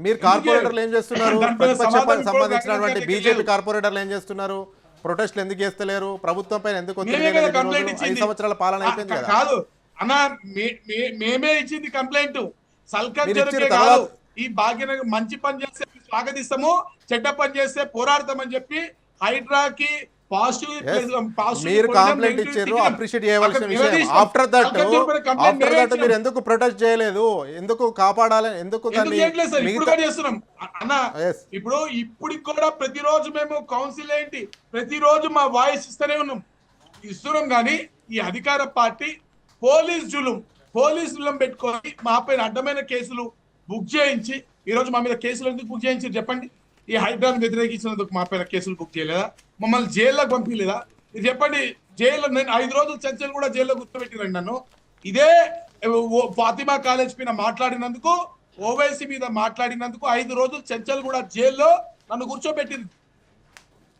మీరు కార్పొరేటర్లు ఏం చేస్తున్నారు? ప్రతిపక్ష సంబంధించినటువంటి బీజేపీ కార్పొరేటర్లు ఏం చేస్తున్నారు? ప్రొటెస్ట్లు ఎందుకు చేస్తలేరు? ప్రభుత్వం పైన ఎందుకు ఒత్తిడి చేయలేదు? 5 సంవత్సరాల పాలన అయిపోయింది కదా. కాదు అన్న, మేమే ఇచ్చింది కంప్లైంట్. సల్కత్ మీరు ఇచ్చిన జరుగుతే తర్వాత కాదు, ఈ భాగ్యనగర్ మంచి పని చేస్తే స్వాగతిస్తాము, చెడ్డ పని చేస్తే పోరాడతామని చెప్పి హైడ్రాకి మీరు కంప్లైంట్ ఇచ్చారు, అప్రిషియేట్ చేయవలసిన విషయం. ఆఫ్టర్ దట్ మీరు ఎందుకు ప్రొటెస్ట్ చేయలేదు? ఎందుకు కాపాడాలి? ఎందుకు చేస్తున్నాం అన్న? ఇప్పుడు కూడా ప్రతిరోజు మేము కౌన్సిల్ ఏంటి, ప్రతిరోజు మా వాయిస్ ఇస్తున్నాం కానీ ఈ అధికార పార్టీ పోలీస్ జులుం పెట్టుకొని మా పైన అడ్డమైన కేసులు బుక్ చేయించి, ఈ రోజు మా మీద కేసులు ఎందుకు బుక్ చేయించారు చెప్పండి? ఈ హైడ్రాను వ్యతిరేకించినందుకు మా పైన కేసులు బుక్ చేయలేదా? మమ్మల్ని జైల్లోకి పంపించలేదా? ఇది చెప్పండి. జైల్లో నేను 5 రోజులు చర్చలు కూడా జైల్లో గుర్తుపెట్టిరండి నన్ను. ఇదే ఫాతిమా కాలేజ్ పైన మాట్లాడినందుకు, ఓవైసీ మీద మాట్లాడినందుకు 5 రోజులు చర్చలు కూడా జైల్లో నన్ను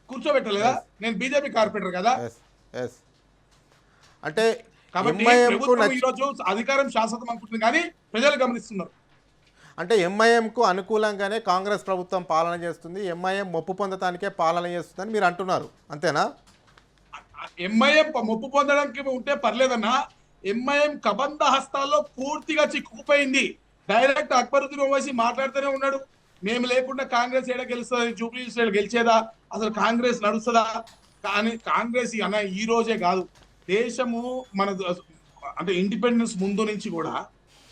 కూర్చోబెట్టలేదా? నేను బీజేపీ కార్పొరేటర్ కదా. అంటే కాబట్టి ఈరోజు అధికారం శాశ్వతం అనుకుంటుంది కానీ ప్రజలు గమనిస్తున్నారు. అంటే ఎంఐఎంకు అనుకూలంగానే కాంగ్రెస్ ప్రభుత్వం పాలన చేస్తుంది, ఎంఐఎం మొప్పు పొందటానికే పాలన చేస్తుందని మీరు అంటున్నారు, అంతేనా? ఎంఐఎం మొప్పు పొందడానికి ఉంటే పర్లేదన్నా, ఎంఐఎం కబంధ హస్తాల్లో పూర్తిగా చిక్కుకుపోయింది. డైరెక్ట్ అక్బరుద్దీన్ ఓవైసీ మాట్లాడుతూనే ఉన్నాడు, మేము లేకుండా కాంగ్రెస్ ఏడ గెలుస్తుంది, జూబ్లీహిల్స్ గెలిచేదా, అసలు కాంగ్రెస్ నడుస్తుందా? కానీ కాంగ్రెస్ అన్న ఈ రోజే కాదు, దేశము మన అంటే ఇండిపెండెన్స్ ముందు నుంచి కూడా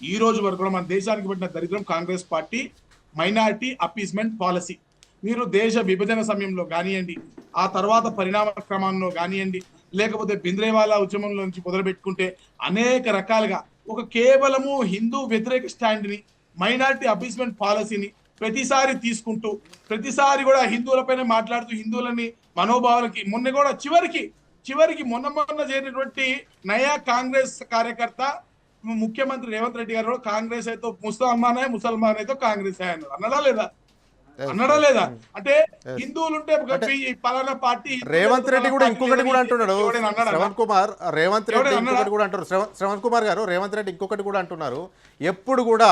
ఈ రోజు వరకు కూడా మన దేశానికి పట్టిన దరిద్రం Congress party minority appeasement policy. మీరు దేశ విభజన సమయంలో కానివ్వండి, ఆ తర్వాత పరిణామ క్రమంలో కానివ్వండి, లేకపోతే బింద్రేవాలా ఉద్యమంలో నుంచి మొదలుపెట్టుకుంటే అనేక రకాలుగా ఒక కేవలము హిందూ వ్యతిరేక స్టాండ్ని, మైనారిటీ అపీస్మెంట్ పాలసీని ప్రతిసారి తీసుకుంటూ, ప్రతిసారి కూడా హిందువులపైన మాట్లాడుతూ, హిందువులని మనోభావాలకి మొన్న కూడా చివరికి మొన్న చేరినటువంటి నయా కాంగ్రెస్ కార్యకర్త ముఖ్యమంత్రి రేవంత్ రెడ్డి గారు కాంగ్రెస్ అయితే ముసల్మాన్ అయితే కాంగ్రెస్ అన్నాడా లేదా? అంటే హిందువులు ఉంటే పలానా పార్టీ. రేవంత్ రెడ్డి కూడా ఇంకొకటి కూడా అంటున్నాడు, శ్రవణ్ కుమార్ గారు, రేవంత్ రెడ్డి ఇంకొకటి కూడా అంటున్నారు, ఎప్పుడు కూడా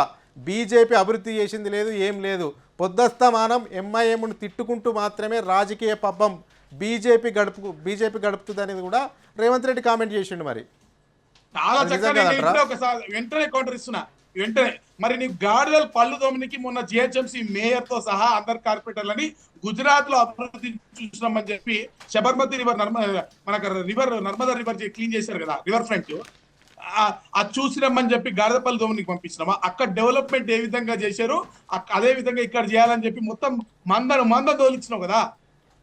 బీజేపీ అభివృద్ధి చేసింది లేదు, ఏం లేదు, పొద్దస్తమానం ఎంఐఎంను తిట్టుకుంటూ మాత్రమే రాజకీయ పబ్బం బీజేపీ గడుపుతుంది అనేది కూడా రేవంత్ రెడ్డి కామెంట్ చేసిండు. మరి చాలా చక్కగా వెంటనే కౌంటర్ ఇస్తున్నా. వెంటనే మరి నీ గాడిదల పళ్ళు దోమినికి మొన్న జిహెచ్ఎంసీ మేయర్ తో సహా అందరు కార్పొరేటర్లని గుజరాత్ లో అభివృద్ధి చూసినామని చెప్పి Sabarmati river Narmada river clean చేశారు కదా, రివర్ ఫ్రంట్, అది చూసినామని చెప్పి గాడిదపల్లి దోమనికి పంపించినామా? అక్కడ డెవలప్మెంట్ ఏ విధంగా చేశారు, అదే విధంగా ఇక్కడ చేయాలని చెప్పి మొత్తం మంద తోలిచ్చినావు కదా.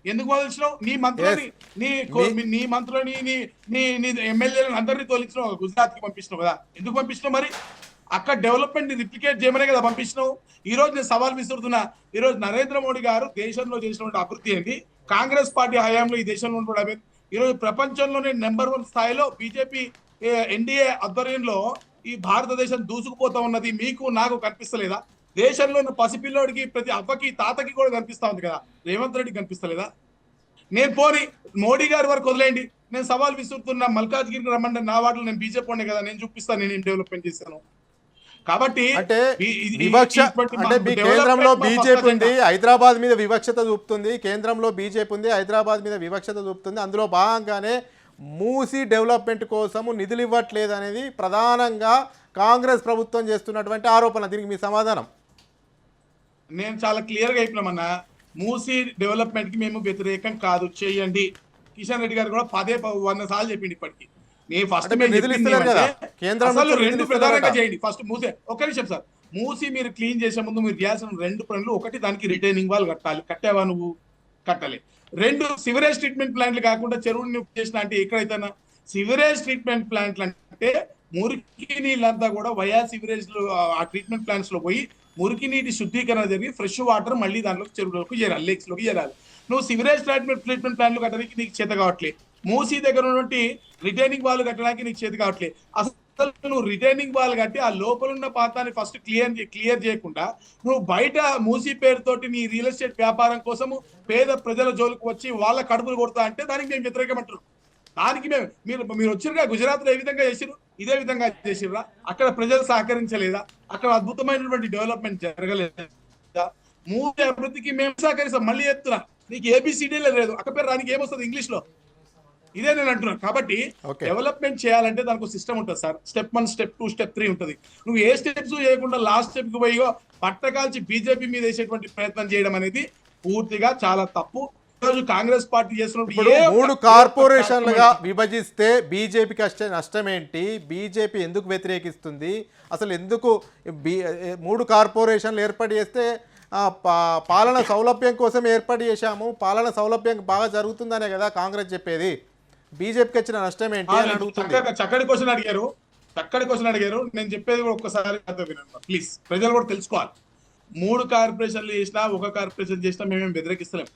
ఎందుకు వదిలించినావు? నీ మంత్రులని నీ ఎమ్మెల్యేలను అందరినీ తోలించినావు, గుజరాత్ కి పంపించినావు కదా. ఎందుకు పంపించినావు? మరి అక్కడ డెవలప్మెంట్ ని రిప్లికేట్ చేయమనే కదా పంపించినావు. ఈ రోజు నేను సవాల్ విసురుతున్నా, ఈ రోజు నరేంద్ర మోడీ గారు దేశంలో చేసినటువంటి అభివృద్ధి ఏంటి, కాంగ్రెస్ పార్టీ హయాంలో ఈ దేశంలో ఉన్నటువంటి ఈ రోజు ప్రపంచంలోనే నెంబర్ 1 స్థాయిలో బీజేపీ ఎన్డీఏ ఆధ్వర్యంలో ఈ భారతదేశం దూసుకుపోతా ఉన్నది మీకు నాకు కనిపిస్తలేదా? దేశంలో ఉన్న పసిపిల్లోడికి ప్రతి అవ్వకి తాతకి కూడా కనిపిస్తా ఉంది కదా, రేవంత్ రెడ్డి కనిపిస్తలేదా? నేను పోని మోడీ గారి వరకు వదిలేయండి, నేను సవాల్ విసురుతున్నా, మల్కాజ్గిరికి రమ్మంటే నా వాటిలో నేను బీజేపీ ఉండే కదా, నేను చూపిస్తాను నేను డెవలప్మెంట్ చేశాను. కాబట్టి కేంద్రంలో బీజేపీ ఉంది, హైదరాబాద్ మీద వివక్షత చూపుతుంది, కేంద్రంలో బీజేపీ ఉంది, హైదరాబాద్ మీద వివక్షత చూపుతుంది, అందులో భాగంగానే మూసీ డెవలప్మెంట్ కోసము నిధులు ఇవ్వట్లేదు అనేది ప్రధానంగా కాంగ్రెస్ ప్రభుత్వం చేస్తున్నటువంటి ఆరోపణ. దీనికి మీ సమాధానం? నేను చాలా క్లియర్ గా అయిపోయినామన్నా, మూసీ డెవలప్మెంట్ కి మేము వ్యతిరేకం కాదు, చేయండి. కిషన్ రెడ్డి గారు కూడా 100 సార్లు చెప్పింది ఇప్పటికి. నేను ఫస్ట్ రెండు ప్రధానంగా చేయండి. ఫస్ట్ మూసీ, ఒక్క నిమిషం సార్, మూసీ మీరు క్లీన్ చేసే ముందు మీరు చేయాల్సిన 2 పనులు, ఒకటి దానికి రిటైనింగ్ వాల్ కట్టాలి, కట్టావా నువ్వు? కట్టాలి. 2 సివరేజ్ ట్రీట్మెంట్ ప్లాంట్లు కాకుండా చెరువుని చేసిన అంటే ఎక్కడైతే సివరేజ్ ట్రీట్మెంట్ ప్లాంట్లు అంటే మురికి నీళ్ళంతా కూడా వయా సివరేజ్ లో ఆ ట్రీట్మెంట్ ప్లాంట్స్ లో పోయి మురికి నీటి శుద్ధీకరణ జరిగి ఫ్రెష్ వాటర్ మళ్ళీ దాంట్లోకి చెరువులోకి చేరాలి, లేక్స్ లోకి చేరాలి. నువ్వు సివరేజ్ ట్రీట్మెంట్ ప్లాంట్లు కట్టడానికి నీకు చేత కావట్లేదు, మూసీ దగ్గర ఉన్నటువంటి రిటైనింగ్ వాల్ కట్టడానికి నీకు చేత కావట్లేదు. అసలు నువ్వు రిటైనింగ్ వాల్ కట్టి ఆ లోపల ఉన్న పాతాన్ని ఫస్ట్ క్లియర్ చేయకుండా నువ్వు బయట మూసీ పేరుతోటి నీ రియల్ ఎస్టేట్ వ్యాపారం కోసము పేద ప్రజల జోలికి వచ్చి వాళ్ళ కడుపులు కొడతా అంటే దానికి మేము వ్యతిరేకమంటారు. దానికి మీరు వచ్చిరుగా గుజరాత్ లో ఏ విధంగా చేసిరు, ఇదే విధంగా చేసిర్రా? అక్కడ ప్రజలు సహకరించలేదా? అక్కడ అద్భుతమైనటువంటి డెవలప్మెంట్ జరగలేదా? మూసీ అభివృద్ధికి మేము సహకరిస్తాం. మళ్ళీ చెప్తున్నా, నీకు ఏబిసిడీలే లేదు, అక్క పేరు రానికి ఏమొస్తుంది ఇంగ్లీష్ లో, ఇదే నేను అంటున్నాను. కాబట్టి Okay. డెవలప్మెంట్ చేయాలంటే దానికి ఒక సిస్టమ్ ఉంటుంది సార్. స్టెప్ 1, స్టెప్ 2, స్టెప్ 3 ఉంటుంది. నువ్వు ఏ స్టెప్స్ చేయకుండా లాస్ట్ స్టెప్ కి పోయి పట్టకాల్చి బీజేపీ మీద వేసేటువంటి ప్రయత్నం చేయడం అనేది పూర్తిగా చాలా తప్పు. ఈరోజు కాంగ్రెస్ పార్టీ చేస్తున్నప్పుడు ఇప్పుడు 3 కార్పొరేషన్లుగా విభజిస్తే బీజేపీకి నష్టం ఏంటి? బీజేపీ ఎందుకు వ్యతిరేకిస్తుంది? అసలు ఎందుకు 3 కార్పొరేషన్లు ఏర్పాటు చేస్తే పాలన సౌలభ్యం కోసం ఏర్పాటు చేశాము, పాలన సౌలభ్యం బాగా జరుగుతుందనే కదా కాంగ్రెస్ చెప్పేది. బీజేపీకి వచ్చిన నష్టం ఏంటి అని అడుగుతుంది. చక్కటి క్వశ్చన్ అడిగారు. నేను చెప్పేది కూడా ఒక్కసారి వినండి ప్లీజ్. ప్రజలు కూడా తెలుసుకోవాలి. 3 కార్పొరేషన్లు చేసినా, 1 కార్పొరేషన్ చేసినా మేమేం వ్యతిరేకిస్తలేం.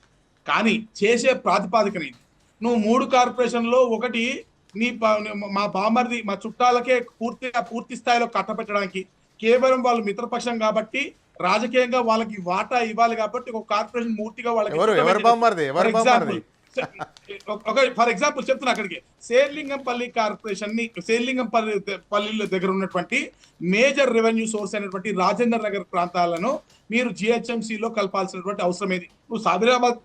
కానీ చేసే ప్రాతిపాదికన ఇది. నువ్వు 3 కార్పొరేషన్లో ఒకటి మా బామర్ది, మా చుట్టాలకే పూర్తి స్థాయిలో కట్టబెట్టడానికి, కేవలం వాళ్ళు మిత్రపక్షం కాబట్టి రాజకీయంగా వాళ్ళకి వాటా ఇవ్వాలి కాబట్టి ఒక కార్పొరేషన్ పూర్తిగా వాళ్ళకి ఫర్ ఎగ్జాంపుల్ చెప్తున్నా. అక్కడికి శేర్లింగంపల్లి కార్పొరేషన్ ని, శేర్లింగంపల్లి దగ్గర ఉన్నటువంటి మేజర్ రెవెన్యూ సోర్స్ అయినటువంటి రాజేంద్ర నగర్ ప్రాంతాలను మీరు జిహెచ్ఎంసీలో కలపాల్సినటువంటి అవసరం ఏది? నువ్వు సాబిరాబాద్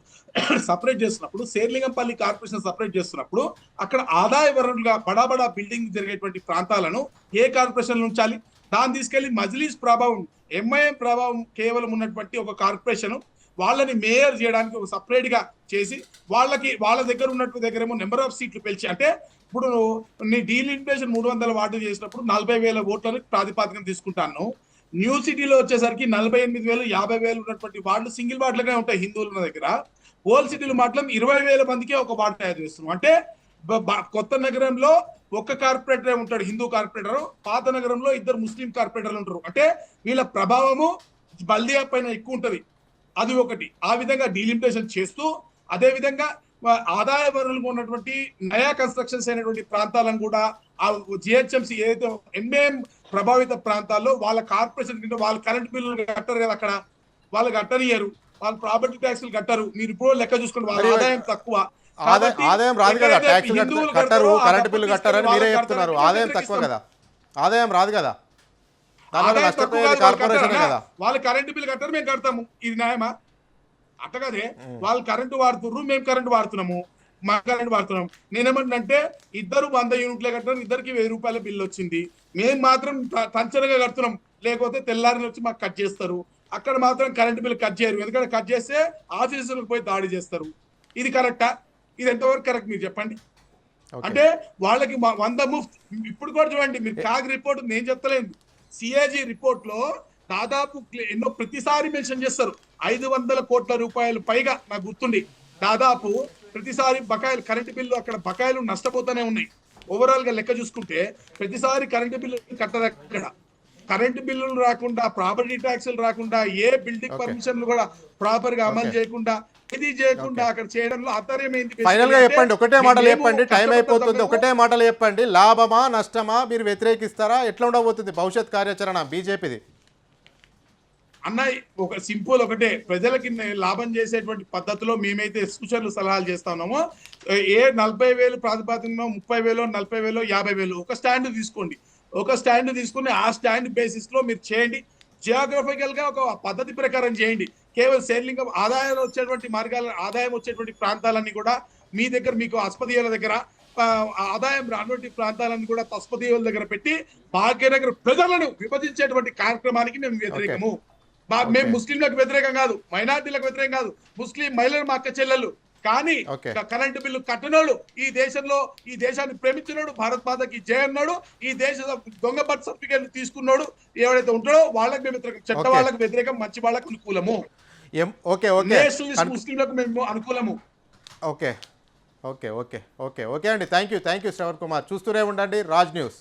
సపరేట్ చేస్తున్నప్పుడు, శేర్లింగంపల్లి కార్పొరేషన్ సపరేట్ చేస్తున్నప్పుడు అక్కడ ఆదాయ వనరులుగా బడా బిల్డింగ్ జరిగేటువంటి ప్రాంతాలను ఏ కార్పొరేషన్ ఉంచాలి? దాన్ని తీసుకెళ్లి మజ్లీస్ ప్రభావం, ఎంఐఎం ప్రభావం కేవలం ఉన్నటువంటి ఒక కార్పొరేషన్ వాళ్ళని మేయర్ చేయడానికి ఒక సపరేట్ గా చేసి వాళ్ళ దగ్గర ఉన్నటువంటి దగ్గరేమో నెంబర్ ఆఫ్ సీట్లు పెంచి, అంటే ఇప్పుడు నీ డీలిమిటేషన్ 300 వార్డులు చేసినప్పుడు 40,000 ఓట్లను ప్రాతిపాదికన తీసుకుంటాను. న్యూ సిటీలో వచ్చేసరికి 48,000, 50,000 ఉన్నటువంటి వార్డులు సింగిల్ వార్డులుగానే ఉంటాయి హిందువుల ఉన్న దగ్గర. ఓల్డ్ సిటీలు మాత్రం 20,000 మందికే ఒక వార్డు తయారు చేస్తున్నాం. అంటే కొత్త నగరంలో ఒక్క కార్పొరేటర్ ఉంటాడు, హిందూ కార్పొరేటర్. పాత నగరంలో 2 ముస్లిం కార్పొరేటర్లు ఉంటారు. అంటే వీళ్ళ ప్రభావము బల్దియా పైన ఎక్కువ ఉంటది. అది ఒకటి. ఆ విధంగా డీలిమిటేషన్ చేస్తూ, అదే విధంగా ఆదాయ వనరులు ఉన్నటువంటి నయా కన్స్ట్రక్షన్స్ అయినటువంటి ప్రాంతాలను కూడా ఆ జిహెచ్ఎంసీ ఏదైతే ఎంఏఎం ప్రభావిత ప్రాంతాల్లో వాళ్ళ కార్పొరేషన్ కింద వాళ్ళు కరెంట్ బిల్లులు కట్టరు కదా, అక్కడ వాళ్ళు కట్టనియరు, వాళ్ళు ప్రాపర్టీ ట్యాక్స్లు కట్టరు. మీరు ఇప్పుడు లెక్క చూసుకోండి, వాళ్ళ ఆదాయం తక్కువ, ఆదాయం రాదు కదా, ట్యాక్స్ కట్టరు, కరెంట్ బిల్లు కట్టారని మీరే చెప్తున్నారు. ఆదాయం తక్కువ కదా, ఆదాయం రాదు కదా, వాళ్ళు కరెంటు బిల్లు కట్టారు, మేము కడతాము. ఇది న్యాయమా? అట్ట కదే. వాళ్ళు కరెంటు వాడుతున్నారు, మేము కరెంటు వాడుతున్నాము, మా కరెంటు వాడుతున్నాం. నేనేమంటే 2 100 యూనిట్లే కట్టారు, 2కి 1000 రూపాయల బిల్లు వచ్చింది. మేము మాత్రం టంచనగా కడుతున్నాం, లేకపోతే తెల్లారిని వచ్చి మాకు కట్ చేస్తారు. అక్కడ మాత్రం కరెంటు బిల్లు కట్ చేయరు, ఎందుకంటే కట్ చేస్తే ఆఫీసులకు పోయి దాడి చేస్తారు. ఇది కరెక్టా? ఇది ఎంతవరకు కరెక్ట్ మీరు చెప్పండి. అంటే వాళ్ళకి 100 ముఫ్త్. ఇప్పుడు కూడా చూడండి మీరు, కాగ్ రిపోర్ట్ నేను చెప్తలేదు, సిఏజీ రిపోర్ట్ లో దాదాపు ఎన్నో ప్రతిసారి మెన్షన్ చేస్తారు 500 కోట్ల రూపాయలు పైగా. నాకు గుర్తుండి దాదాపు ప్రతిసారి బకాయిలు, కరెంటు బిల్లు అక్కడ బకాయిలు నష్టపోతూనే ఉన్నాయి. ఓవరాల్ గా లెక్క చూసుకుంటే ప్రతిసారి కరెంటు బిల్లు కట్టరు. అక్కడ కరెంటు బిల్లులు రాకుండా, ప్రాపర్టీ ట్యాక్సులు రాకుండా, ఏ బిల్డింగ్ పర్మిషన్లు కూడా ప్రాపర్ గా అమలు చేయకుండా, ఇది చేయకుండా అక్కడ చేయడంలో ఆంతర్యం ఏంటి? ఫైనల్ గా చెప్పండి, ఒకటే మాటలు చెప్పండి, టైం అయిపోతుంది. ఒకటే మాటలు చెప్పండి, లాభమా నష్టమా? మీరు వ్యతిరేకిస్తారా? ఎట్లా ఉండబోతుంది భవిష్యత్ కార్యాచరణ బీజేపీది? అన్న ఒక సింపుల్ ఒకటే, ప్రజలకి లాభం చేసేటువంటి పద్ధతిలో మేమైతే సూచనలు సలహాలు చేస్తా ఉన్నామో, ఏ 40,000 ప్రాతిపాదికనో 30,000, 40,000, 50,000 ఒక స్టాండ్ తీసుకోండి. ఒక స్టాండ్ తీసుకుని ఆ స్టాండ్ బేసిస్ లో మీరు చేయండి. జియోగ్రఫికల్ గా ఒక పద్ధతి ప్రకారం చేయండి. కేవలం శేర్లింగం ఆదాయం వచ్చేటువంటి మార్గాల, ఆదాయం వచ్చేటువంటి ప్రాంతాలన్నీ కూడా మీ దగ్గర, మీకు ఆస్పత్రుల దగ్గర ఆదాయం రానటువంటి ప్రాంతాలను కూడా ఆస్పత్రుల దగ్గర పెట్టి భాగ్యనగర్ ప్రజలను విభజించేటువంటి కార్యక్రమానికి మేము వ్యతిరేకము. మేము ముస్లింలకు వ్యతిరేకం కాదు, మైనార్టీలకు వ్యతిరేకం కాదు, ముస్లిం మహిళలు మా అక్క చెల్లెళ్ళు. కానీ కరెంటు బిల్లు కట్టనోడు, ఈ దేశాన్ని ప్రేమించినోడు, భారత్ మాతకి జయ అన్నాడు, ఈ దేశ దొంగ బర్త్ సర్టిఫికేట్ తీసుకున్నాడు ఎవరైతే ఉంటాడో వాళ్ళకి మేము వ్యతిరేకం. చెడ్డ వాళ్ళకి వ్యతిరేకం, మంచి వాళ్ళకు అనుకూలము. ముస్లింలకు మేము అనుకూలము. Okay okay okay okay okay అండి, థ్యాంక్ యూ శ్రవణ్ కుమార్. చూస్తూనే ఉండండి రాజ్ న్యూస్.